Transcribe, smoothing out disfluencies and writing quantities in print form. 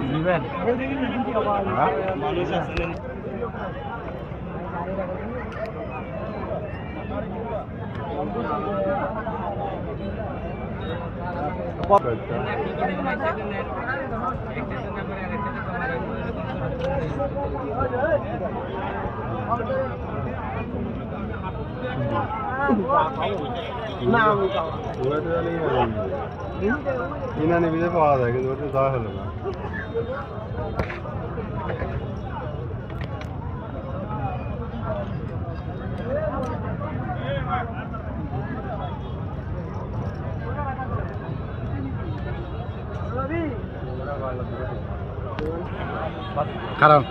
দিবেন মানুষ আছে ইনানি বিজে পাওয়া যায় কিন্তু ওটা দেওয়া হলো না কারণ